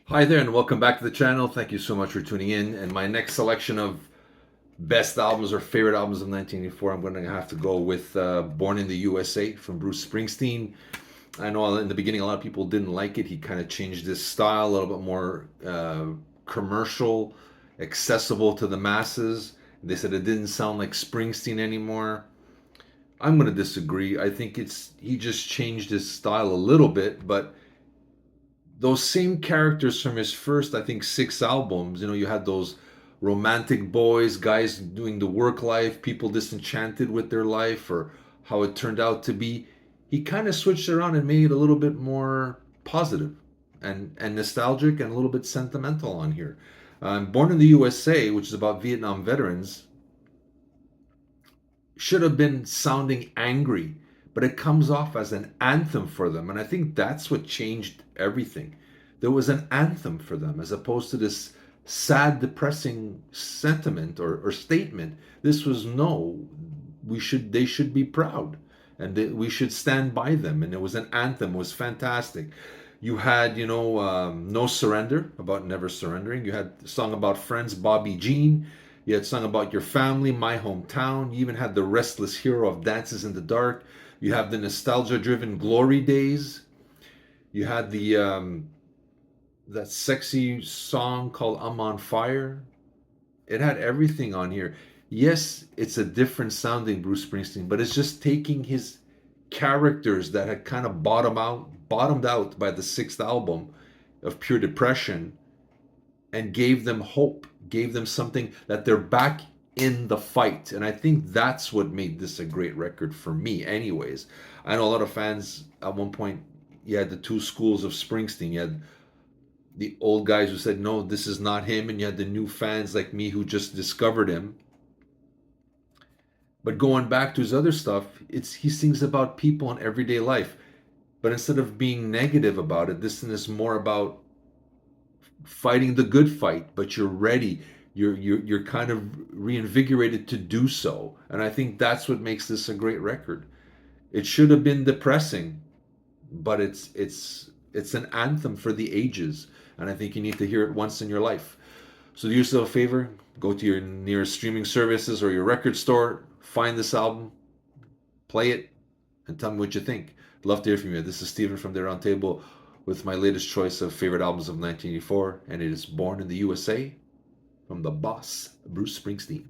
Hi there, and welcome back to the channel. Thank you so much for tuning in. And my next selection of best albums or favorite albums of 1984, I'm going to have to go with Born in the USA from Bruce Springsteen. I know in the beginning a lot of people didn't like it. He kind of changed his style, a little bit more commercial, accessible to the masses. They said it didn't sound like Springsteen anymore. I'm going to disagree. I think he just changed his style a little bit, but those same characters from his first, I think, six albums. You had those romantic boys, guys doing the work life, people disenchanted with their life or how it turned out to be. He kind of switched around and made it a little bit more positive and nostalgic and a little bit sentimental on here. Born in the USA, which is about Vietnam veterans, should have been sounding angry, but it comes off as an anthem for them. And I think that's what changed everything. There was an anthem for them as opposed to this sad, depressing sentiment or statement. This was no, they should be proud and we should stand by them. And it was an anthem, it was fantastic. You had, No Surrender, about never surrendering. You had a song about friends, Bobby Jean. You had sung about your family, My Hometown. You even had the restless hero of Dances in the Dark. You have the nostalgia-driven Glory Days. You had that sexy song called I'm on Fire. It had everything on here. Yes, it's a different sounding Bruce Springsteen, but it's just taking his characters that had kind of bottomed out by the sixth album of Pure Depression and gave them hope, gave them something that they're back in the fight. And I think that's what made this a great record for me, anyways. I know a lot of fans at one point, you had the two schools of Springsteen. You had the old guys who said, no, this is not him. And you had the new fans like me who just discovered him. But going back to his other stuff, he sings about people in everyday life. But instead of being negative about it, this is more about fighting the good fight, but you're ready. You're kind of reinvigorated to do so. And I think that's what makes this a great record. It should have been depressing, but it's an anthem for the ages. And I think you need to hear it once in your life. So do yourself a favor, go to your nearest streaming services or your record store, find this album, play it, and tell me what you think. I'd love to hear from you. This is Steven from the Roundtable with my latest choice of favorite albums of 1984, and it is Born in the USA from the boss, Bruce Springsteen.